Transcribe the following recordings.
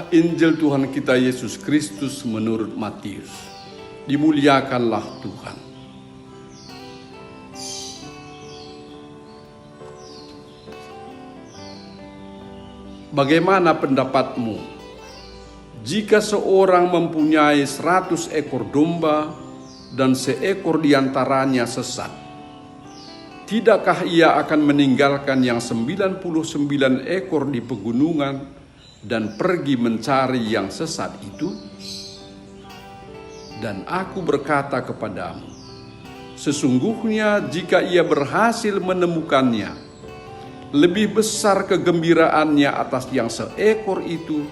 Injil Tuhan kita Yesus Kristus menurut Matius. Dimuliakanlah Tuhan. Bagaimana pendapatmu? Jika seorang mempunyai 100 ekor domba dan seekor diantaranya sesat, tidakkah ia akan meninggalkan yang 99 ekor di pegunungan dan pergi mencari yang sesat itu? Dan aku berkata kepadamu, sesungguhnya jika ia berhasil menemukannya, lebih besar kegembiraannya atas yang seekor itu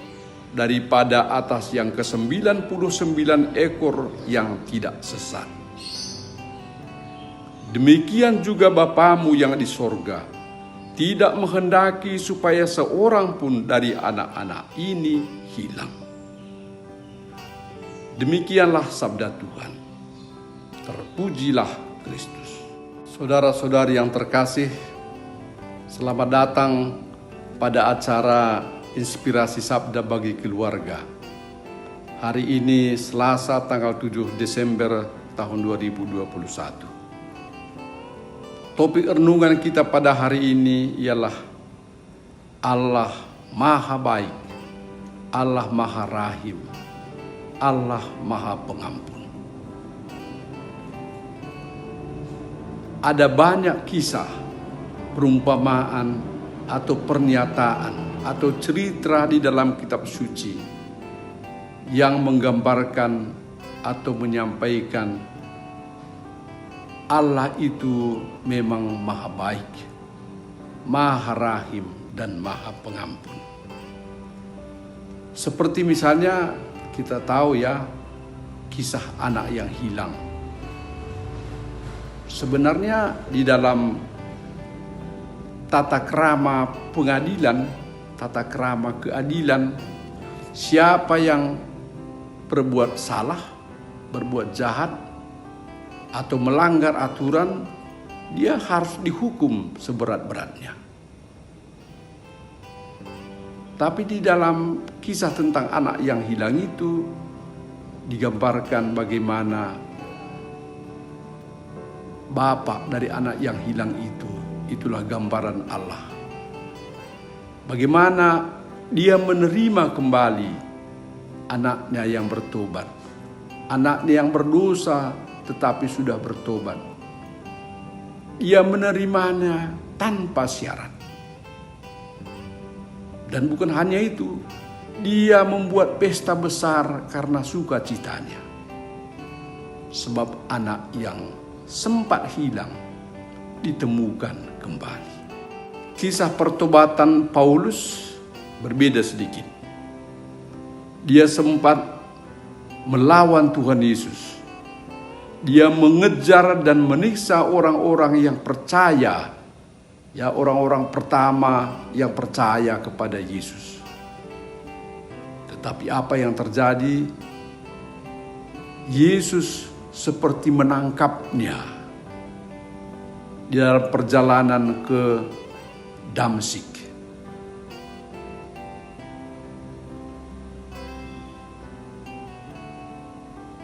daripada atas yang ke-99 ekor yang tidak sesat. Demikian juga Bapamu yang di sorga tidak menghendaki supaya seorang pun dari anak-anak ini hilang. Demikianlah sabda Tuhan. Terpujilah Kristus. Saudara-saudari yang terkasih, selamat datang pada acara Inspirasi Sabda bagi Keluarga. Hari ini Selasa tanggal 7 Desember tahun 2021. Topik renungan kita pada hari ini ialah Allah Maha Baik, Allah Maha Rahim, Allah Maha Pengampun. Ada banyak kisah, perumpamaan, atau pernyataan, atau cerita di dalam kitab suci yang menggambarkan atau menyampaikan Allah itu memang Maha Baik, Maha Rahim, dan Maha Pengampun. Seperti misalnya kita tahu ya, kisah anak yang hilang. Sebenarnya di dalam tata krama pengadilan, tata krama keadilan, siapa yang berbuat salah, berbuat jahat, atau melanggar aturan, dia harus dihukum seberat-beratnya. Tapi di dalam kisah tentang anak yang hilang itu digambarkan bagaimana bapak dari anak yang hilang itu, itulah gambaran Allah. Bagaimana dia menerima kembali anaknya yang bertobat, anaknya yang berdosa tetapi sudah bertobat. Ia menerimanya tanpa syarat. Dan bukan hanya itu, dia membuat pesta besar karena sukacitanya. Sebab anak yang sempat hilang ditemukan kembali. Kisah pertobatan Paulus berbeda sedikit. Dia sempat melawan Tuhan Yesus. Dia mengejar dan menyiksa orang-orang yang percaya, ya, orang-orang pertama yang percaya kepada Yesus. Tetapi apa yang terjadi? Yesus seperti menangkapnya di dalam perjalanan ke Damsyik.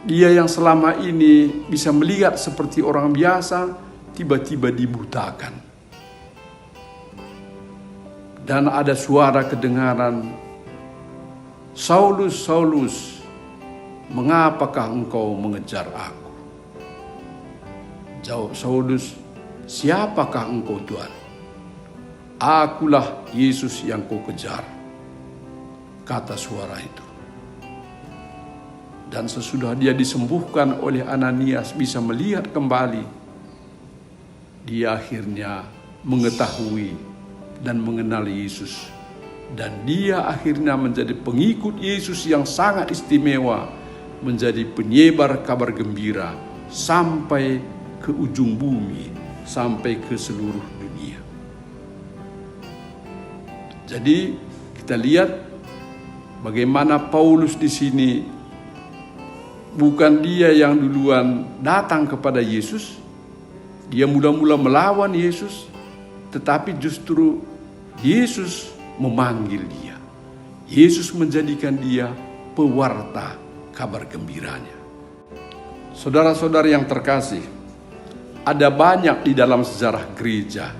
Dia yang selama ini bisa melihat seperti orang biasa, tiba-tiba dibutakan. Dan ada suara kedengaran, "Saulus, Saulus, mengapakah engkau mengejar aku?" Jawab Saulus, "Siapakah engkau, Tuhan?" "Akulah Yesus yang kau kejar," kata suara itu. Dan sesudah dia disembuhkan oleh Ananias bisa melihat kembali, dia akhirnya mengetahui dan mengenal Yesus. Dan dia akhirnya menjadi pengikut Yesus yang sangat istimewa, menjadi penyebar kabar gembira sampai ke ujung bumi, sampai ke seluruh dunia. Jadi kita lihat bagaimana Paulus di sini bukan dia yang duluan datang kepada Yesus, dia mula-mula melawan Yesus, tetapi justru Yesus memanggil dia. Yesus menjadikan dia pewarta kabar gembiranya. Saudara-saudara yang terkasih, ada banyak di dalam sejarah gereja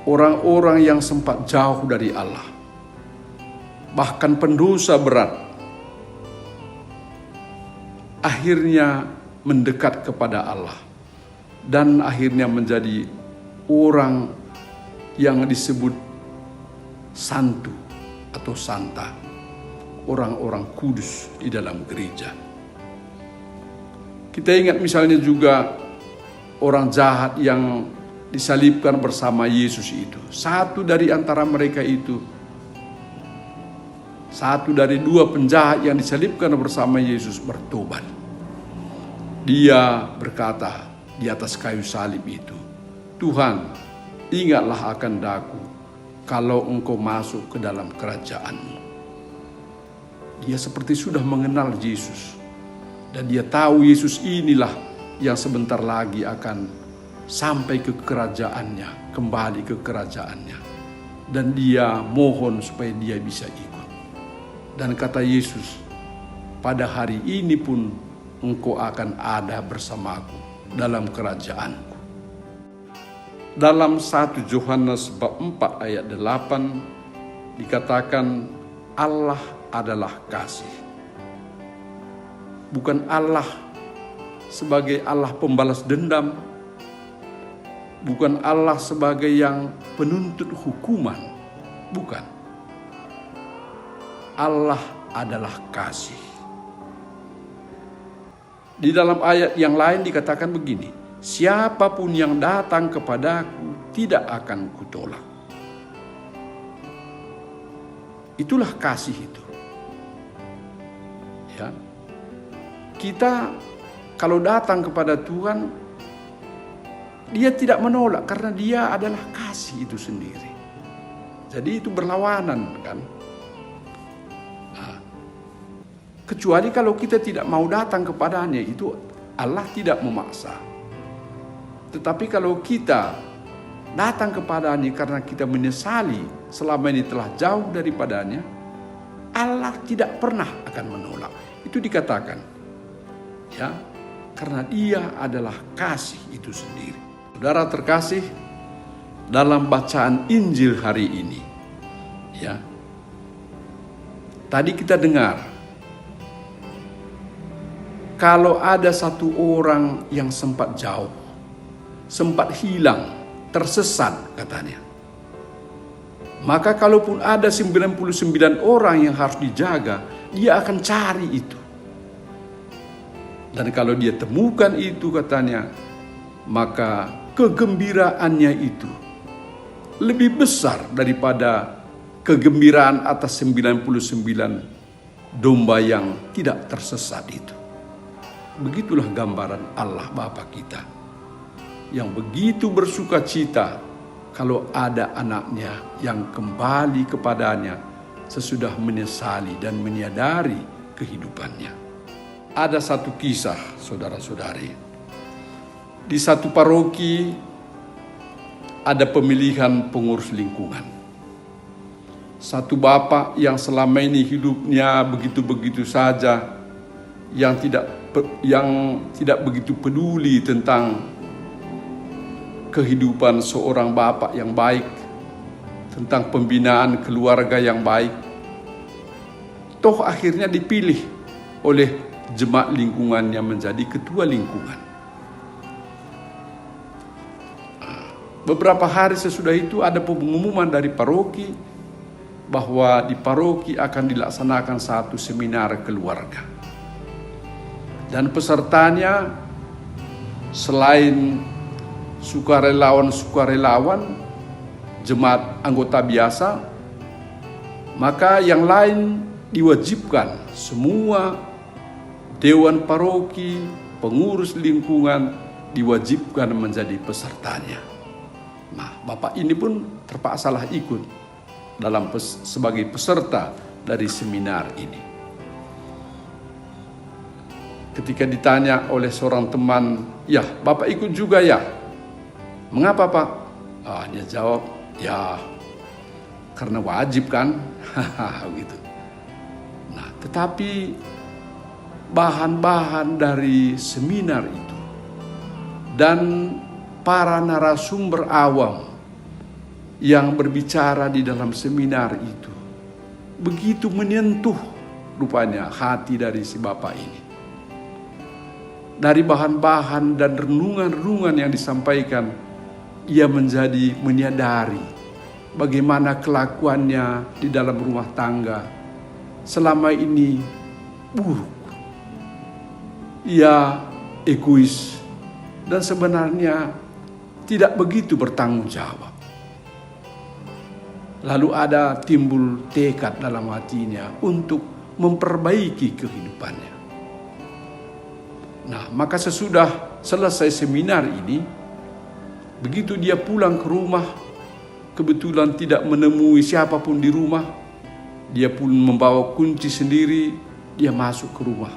orang-orang yang sempat jauh dari Allah, bahkan pendosa berat, akhirnya mendekat kepada Allah dan akhirnya menjadi orang yang disebut santu atau santa, orang-orang kudus di dalam gereja. Kita ingat misalnya juga orang jahat yang disalibkan bersama Yesus itu. Satu dari antara mereka itu, satu dari dua penjahat yang disalibkan bersama Yesus bertobat. Dia berkata di atas kayu salib itu, "Tuhan, ingatlah akan daku kalau Engkau masuk ke dalam kerajaan-Mu." Dia seperti sudah mengenal Yesus. Dan dia tahu Yesus inilah yang sebentar lagi akan sampai ke kerajaannya, kembali ke kerajaannya. Dan dia mohon supaya dia bisa ikut. Dan kata Yesus, "Pada hari ini pun engkau akan ada bersamaku dalam kerajaanku." Dalam 1 Yohanes bab 4 ayat 8 dikatakan Allah adalah kasih. Bukan Allah sebagai Allah pembalas dendam, bukan Allah sebagai yang penuntut hukuman, bukan. Allah adalah kasih. Di dalam ayat yang lain dikatakan begini, "Siapapun yang datang kepadaku tidak akan kutolak." Itulah kasih itu. Ya. Kita kalau datang kepada Tuhan, dia tidak menolak karena dia adalah kasih itu sendiri. Jadi itu berlawanan kan. Nah, kecuali kalau kita tidak mau datang kepadanya, itu Allah tidak memaksa. Tetapi kalau kita datang kepadanya karena kita menyesali selama ini telah jauh daripadanya, Allah tidak pernah akan menolak. Itu dikatakan. Ya, karena dia adalah kasih itu sendiri. Saudara terkasih, dalam bacaan Injil hari ini, ya, tadi kita dengar kalau ada satu orang yang sempat jauh, sempat hilang, tersesat katanya, maka kalaupun ada 99 orang yang harus dijaga, dia akan cari itu. Dan kalau dia temukan itu katanya, maka kegembiraannya itu lebih besar daripada kegembiraan atas 99 domba yang tidak tersesat itu. Begitulah gambaran Allah Bapa kita, yang begitu bersuka cita kalau ada anaknya yang kembali kepadanya sesudah menyesali dan menyadari kehidupannya. Ada satu kisah, saudara-saudari. Di satu paroki ada pemilihan pengurus lingkungan. Satu bapak yang selama ini hidupnya begitu-begitu saja, yang tidak begitu peduli tentang kehidupan seorang bapak yang baik, tentang pembinaan keluarga yang baik. Toh akhirnya dipilih oleh jemaat lingkungannya menjadi ketua lingkungan. Beberapa hari sesudah itu ada pengumuman dari paroki bahwa di paroki akan dilaksanakan satu seminar keluarga. Dan pesertanya selain sukarelawan jemaat anggota biasa, maka yang lain diwajibkan semua dewan paroki, pengurus lingkungan diwajibkan menjadi pesertanya. Nah, bapak ini pun terpaksalah ikut sebagai peserta dari seminar ini. Ketika ditanya oleh seorang teman, "Ya, bapak ikut juga ya? Mengapa, Pak?" Dia jawab, "Ya, karena wajib kan, gitu. Nah, tetapi bahan-bahan dari seminar itu dan para narasumber awam yang berbicara di dalam seminar itu begitu menyentuh rupanya hati dari si Bapak ini. Dari bahan-bahan dan renungan-renungan yang disampaikan, ia menjadi menyadari bagaimana kelakuannya di dalam rumah tangga selama ini buruk. Ia egois dan sebenarnya tidak begitu bertanggung jawab. Lalu ada timbul tekad dalam hatinya untuk memperbaiki kehidupannya. Nah, maka sesudah selesai seminar ini, begitu dia pulang ke rumah, kebetulan tidak menemui siapapun di rumah, dia pun membawa kunci sendiri, dia masuk ke rumah.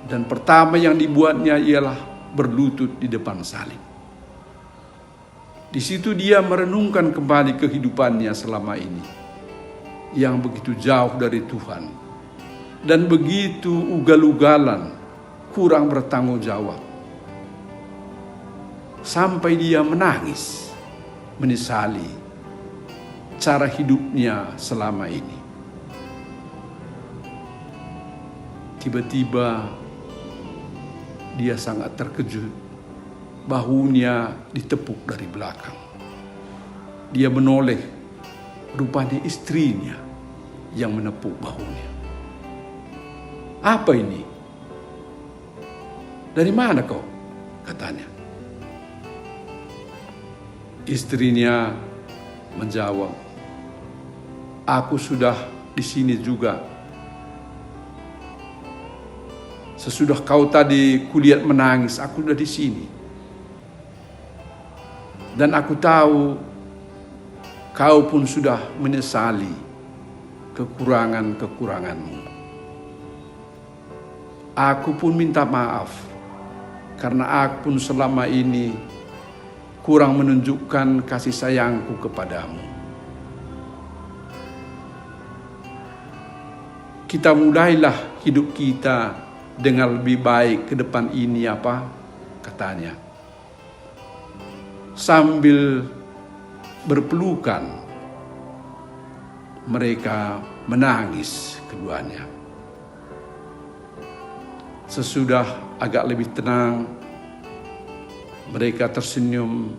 Dan pertama yang dibuatnya ialah berlutut di depan salib. Di situ dia merenungkan kembali kehidupannya selama ini, yang begitu jauh dari Tuhan, dan begitu ugal-ugalan, kurang bertanggung jawab. Sampai dia menangis, menyesali cara hidupnya selama ini. Tiba-tiba dia sangat terkejut, bahunya ditepuk dari belakang. Dia menoleh, rupanya istrinya yang menepuk bahunya. "Apa ini? Dari mana kau?" katanya. Istrinya menjawab, "Aku sudah di sini juga. Sesudah kau tadi kulihat menangis, aku sudah di sini. Dan aku tahu kau pun sudah menyesali kekurangan-kekuranganmu. Aku pun minta maaf karena aku pun selama ini kurang menunjukkan kasih sayangku kepadamu. Kita mulailah hidup kita dengan lebih baik ke depan ini apa?" katanya. Sambil berpelukan, mereka menangis keduanya. Sesudah agak lebih tenang, mereka tersenyum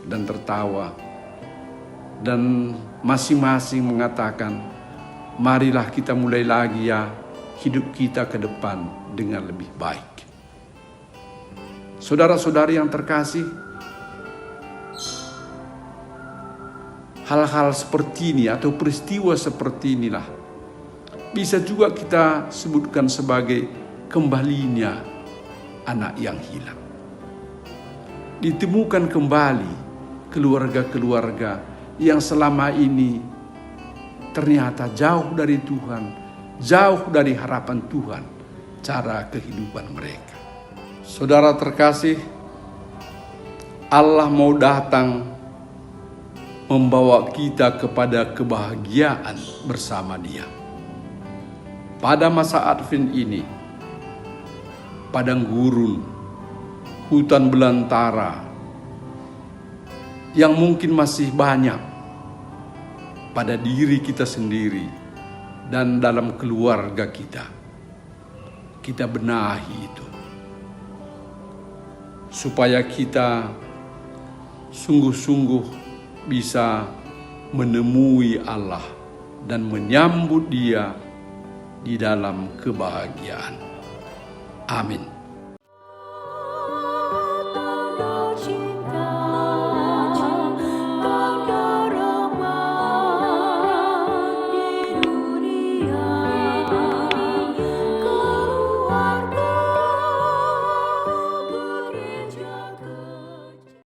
dan tertawa, dan masing-masing mengatakan, "Marilah kita mulai lagi ya hidup kita ke depan dengan lebih baik." Saudara-saudari yang terkasih, hal-hal seperti ini atau peristiwa seperti inilah bisa juga kita sebutkan sebagai kembalinya anak yang hilang. Ditemukan kembali keluarga-keluarga yang selama ini ternyata jauh dari Tuhan, jauh dari harapan Tuhan, cara kehidupan mereka. Saudara terkasih, Allah mau datang membawa kita kepada kebahagiaan bersama Dia. Pada masa Advent ini, padang gurun, hutan belantara yang mungkin masih banyak pada diri kita sendiri dan dalam keluarga kita. Kita benahi itu supaya kita sungguh-sungguh bisa menemui Allah dan menyambut Dia di dalam kebahagiaan. Amin.